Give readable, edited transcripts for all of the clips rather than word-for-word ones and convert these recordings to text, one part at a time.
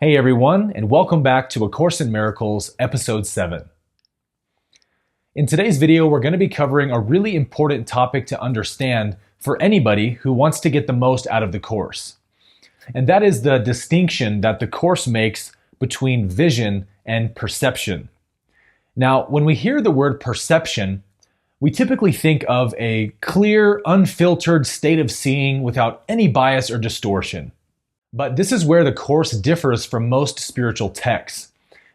Hey everyone, and welcome back to A Course in Miracles, Episode 7. In today's video, we're going to be covering a really important topic to understand for anybody who wants to get the most out of the Course. And that is the distinction that the Course makes between vision and perception. Now, when we hear the word perception, we typically think of a clear, unfiltered state of seeing without any bias or distortion. But this is where the Course differs from most spiritual texts,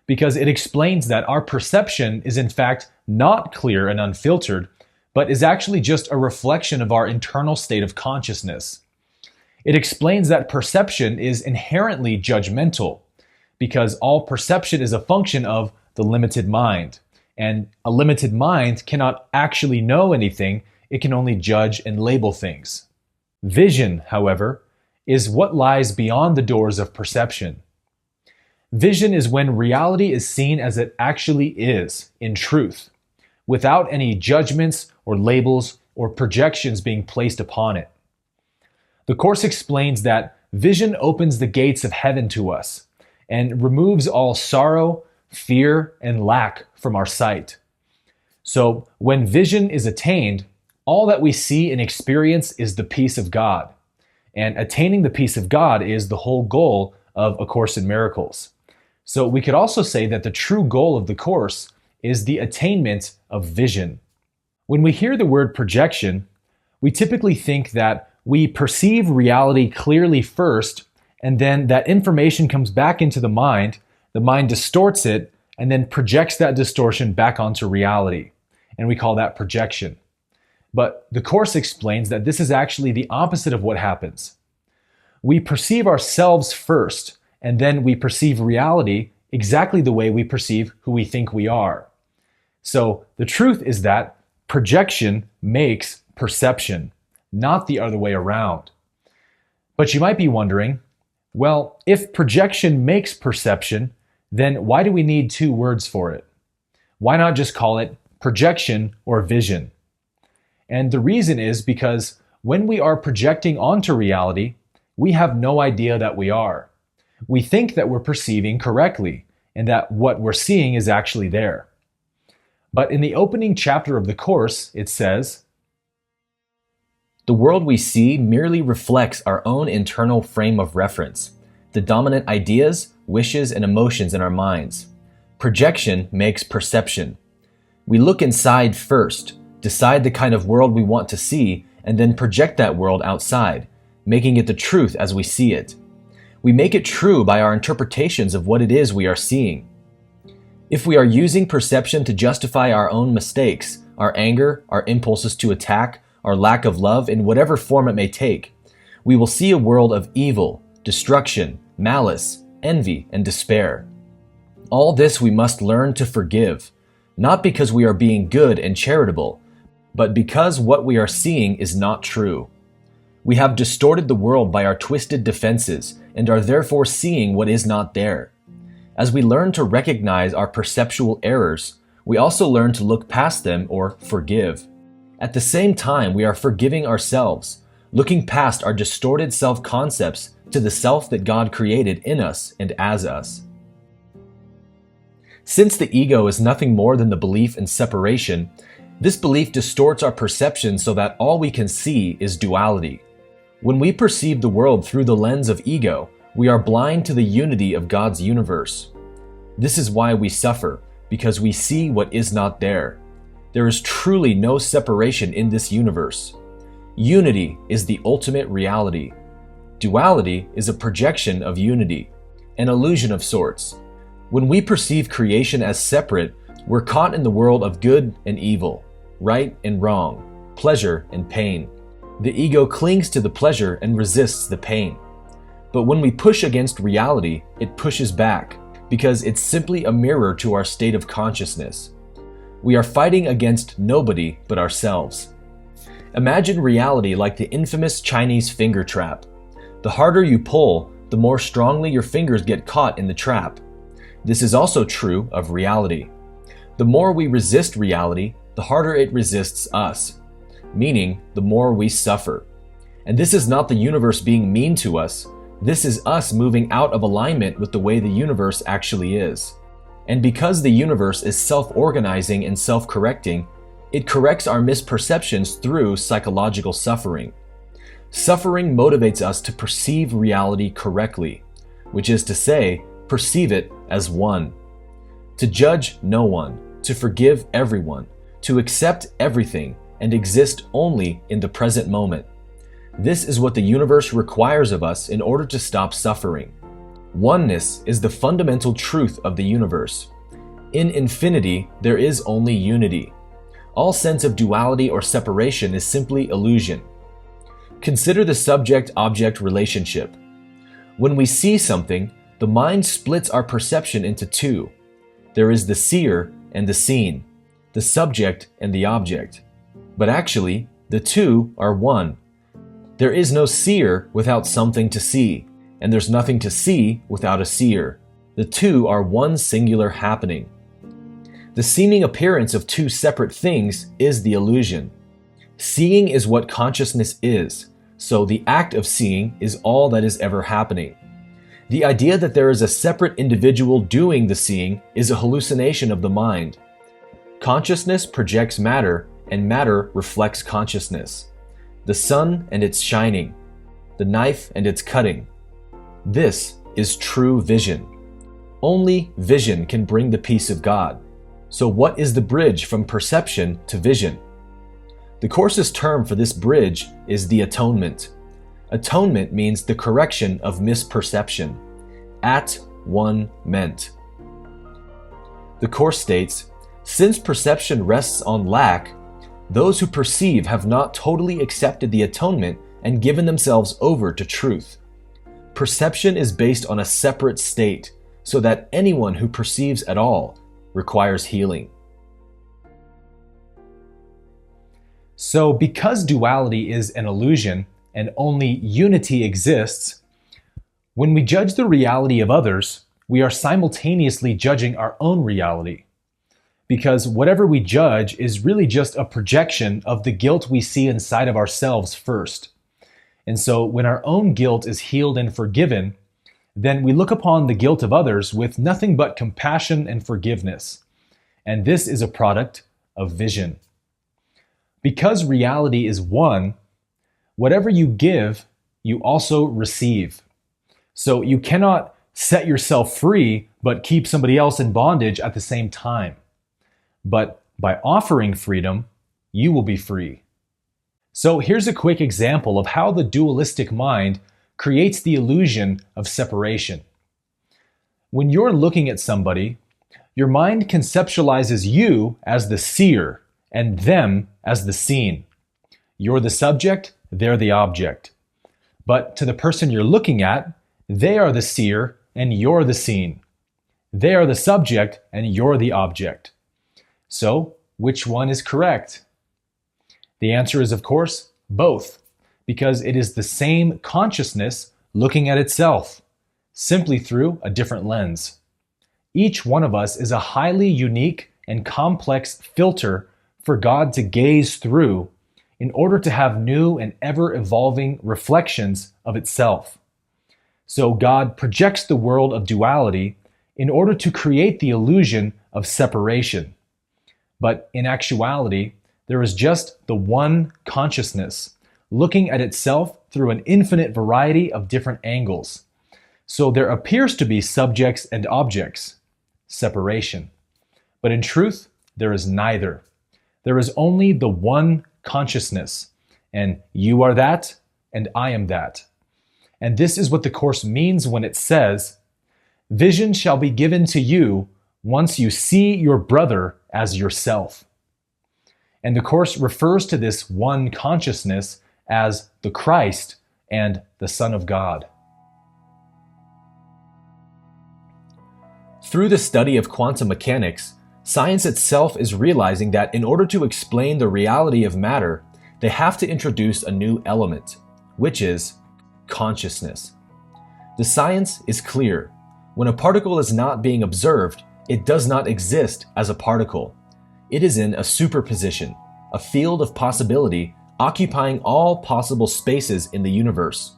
because it explains that our perception is in fact not clear and unfiltered, but is actually just a reflection of our internal state of consciousness. It explains that perception is inherently judgmental, because all perception is a function of the limited mind, and a limited mind cannot actually know anything, it can only judge and label things. Vision, however, is what lies beyond the doors of perception. Vision is when reality is seen as it actually is, in truth, without any judgments or labels or projections being placed upon it. The Course explains that vision opens the gates of heaven to us and removes all sorrow, fear, and lack from our sight. So when vision is attained, all that we see and experience is the peace of God. And attaining the peace of God is the whole goal of A Course in Miracles. So we could also say that the true goal of the Course is the attainment of vision. When we hear the word projection, we typically think that we perceive reality clearly first, and then that information comes back into the mind distorts it, and then projects that distortion back onto reality. And we call that projection. But the Course explains that this is actually the opposite of what happens. We perceive ourselves first, and then we perceive reality exactly the way we perceive who we think we are. So the truth is that projection makes perception, not the other way around. But you might be wondering, well, if projection makes perception, then why do we need two words for it? Why not just call it projection or vision? And the reason is because when we are projecting onto reality, we have no idea that we are. We think that we're perceiving correctly and that what we're seeing is actually there. But in the opening chapter of the Course, it says, "The world we see merely reflects our own internal frame of reference, the dominant ideas, wishes, and emotions in our minds. Projection makes perception. We look inside first, decide the kind of world we want to see, and then project that world outside, making it the truth as we see it. We make it true by our interpretations of what it is we are seeing. If we are using perception to justify our own mistakes, our anger, our impulses to attack, our lack of love in whatever form it may take, we will see a world of evil, destruction, malice, envy, and despair. All this we must learn to forgive, not because we are being good and charitable, but because what we are seeing is not true. We have distorted the world by our twisted defenses and are therefore seeing what is not there. As we learn to recognize our perceptual errors, we also learn to look past them or forgive. At the same time, we are forgiving ourselves, looking past our distorted self-concepts to the self that God created in us and as us. Since the ego is nothing more than the belief in separation, this belief distorts our perception so that all we can see is duality. When we perceive the world through the lens of ego, we are blind to the unity of God's universe. This is why we suffer, because we see what is not there. There is truly no separation in this universe. Unity is the ultimate reality. Duality is a projection of unity, an illusion of sorts. When we perceive creation as separate, we're caught in the world of good and evil, right and wrong, pleasure and pain. The ego clings to the pleasure and resists the pain. But when we push against reality, it pushes back, because it's simply a mirror to our state of consciousness. We are fighting against nobody but ourselves. Imagine reality like the infamous Chinese finger trap. The harder you pull, the more strongly your fingers get caught in the trap. This is also true of reality. The more we resist reality, the harder it resists us, meaning the more we suffer. And this is not the universe being mean to us. This is us moving out of alignment with the way the universe actually is. And because the universe is self-organizing and self-correcting, it corrects our misperceptions through psychological suffering. Suffering motivates us to perceive reality correctly, which is to say, perceive it as one. To judge no one, to forgive everyone, to accept everything, and exist only in the present moment. This is what the universe requires of us in order to stop suffering. Oneness is the fundamental truth of the universe. In infinity, there is only unity. All sense of duality or separation is simply illusion. Consider the subject-object relationship. When we see something, the mind splits our perception into two. There is the seer and the seen, the subject and the object. But actually, the two are one. There is no seer without something to see, and there's nothing to see without a seer. The two are one singular happening. The seeming appearance of two separate things is the illusion. Seeing is what consciousness is, so the act of seeing is all that is ever happening. The idea that there is a separate individual doing the seeing is a hallucination of the mind. Consciousness projects matter, and matter reflects consciousness. The sun and its shining, the knife and its cutting. This is true vision. Only vision can bring the peace of God. So what is the bridge from perception to vision? The Course's term for this bridge is the atonement. Atonement means the correction of misperception. At one meant. The Course states, since perception rests on lack, those who perceive have not totally accepted the atonement and given themselves over to truth. Perception is based on a separate state, so that anyone who perceives at all requires healing. So because duality is an illusion and only unity exists, when we judge the reality of others, we are simultaneously judging our own reality. Because whatever we judge is really just a projection of the guilt we see inside of ourselves first. And so when our own guilt is healed and forgiven, then we look upon the guilt of others with nothing but compassion and forgiveness. And this is a product of vision. Because reality is one, whatever you give, you also receive. So you cannot set yourself free but keep somebody else in bondage at the same time. But by offering freedom, you will be free. So here's a quick example of how the dualistic mind creates the illusion of separation. When you're looking at somebody, your mind conceptualizes you as the seer and them as the seen. You're the subject, they're the object. But to the person you're looking at, they are the seer and you're the seen. They are the subject and you're the object. So, which one is correct? The answer is, of course, both, because it is the same consciousness looking at itself, simply through a different lens. Each one of us is a highly unique and complex filter for God to gaze through in order to have new and ever-evolving reflections of itself. So God projects the world of duality in order to create the illusion of separation. But in actuality, there is just the one consciousness, looking at itself through an infinite variety of different angles. So there appears to be subjects and objects, separation. But in truth, there is neither. There is only the one consciousness, and you are that, and I am that. And this is what the Course means when it says, "Vision shall be given to you once you see your brother as yourself." And the Course refers to this one consciousness as the Christ and the Son of God. Through the study of quantum mechanics, science itself is realizing that in order to explain the reality of matter, they have to introduce a new element, which is consciousness. The science is clear. When a particle is not being observed, it does not exist as a particle. It is in a superposition, a field of possibility occupying all possible spaces in the universe.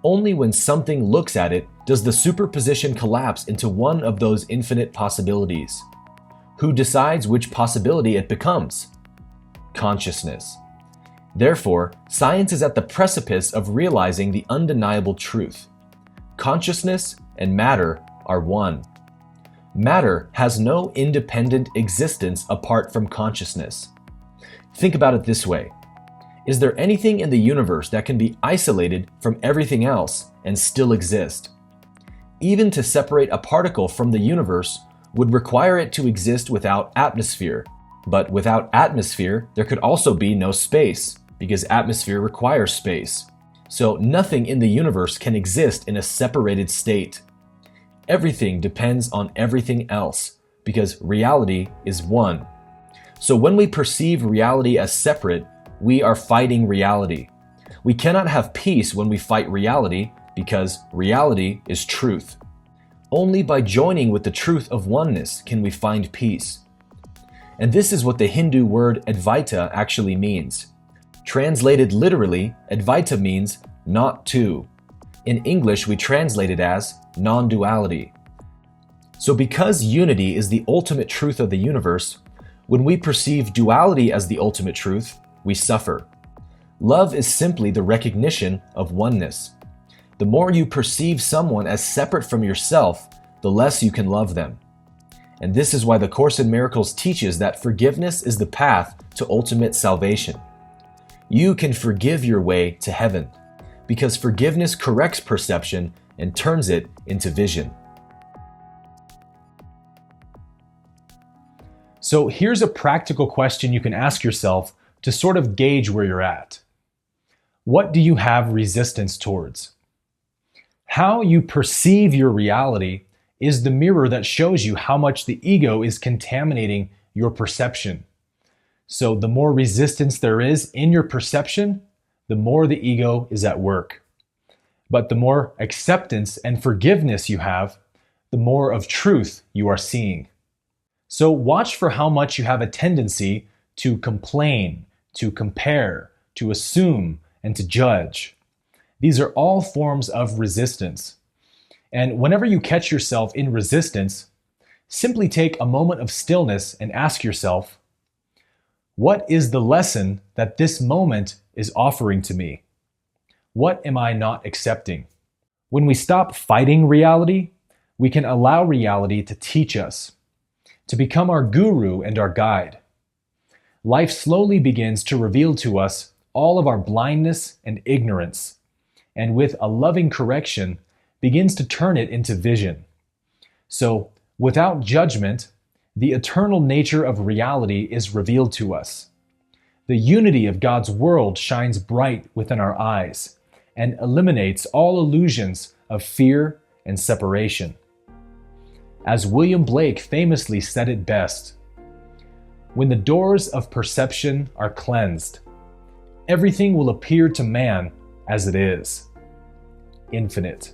Only when something looks at it does the superposition collapse into one of those infinite possibilities. Who decides which possibility it becomes? Consciousness. Therefore, science is at the precipice of realizing the undeniable truth. Consciousness and matter are one. Matter has no independent existence apart from consciousness. Think about it this way. Is there anything in the universe that can be isolated from everything else and still exist? Even to separate a particle from the universe would require it to exist without atmosphere. But without atmosphere, there could also be no space, because atmosphere requires space. So nothing in the universe can exist in a separated state. Everything depends on everything else, because reality is one. So when we perceive reality as separate, we are fighting reality. We cannot have peace when we fight reality, because reality is truth. Only by joining with the truth of oneness can we find peace. And this is what the Hindu word Advaita actually means. Translated literally, Advaita means not two. In English, we translate it as non-duality. So because unity is the ultimate truth of the universe, when we perceive duality as the ultimate truth, we suffer. Love is simply the recognition of oneness. The more you perceive someone as separate from yourself, the less you can love them. And this is why the Course in Miracles teaches that forgiveness is the path to ultimate salvation. You can forgive your way to heaven, because forgiveness corrects perception and turns it into vision. So here's a practical question you can ask yourself to sort of gauge where you're at. What do you have resistance towards? How you perceive your reality is the mirror that shows you how much the ego is contaminating your perception. So the more resistance there is in your perception, the more the ego is at work. But the more acceptance and forgiveness you have, the more of truth you are seeing. So watch for how much you have a tendency to complain, to compare, to assume, and to judge. These are all forms of resistance. And whenever you catch yourself in resistance, simply take a moment of stillness and ask yourself, what is the lesson that this moment is offering to me? What am I not accepting? When we stop fighting reality, we can allow reality to teach us, to become our guru and our guide. Life slowly begins to reveal to us all of our blindness and ignorance, and with a loving correction, begins to turn it into vision. So, without judgment, the eternal nature of reality is revealed to us. The unity of God's world shines bright within our eyes and eliminates all illusions of fear and separation. As William Blake famously said it best, when the doors of perception are cleansed, everything will appear to man as it is, infinite.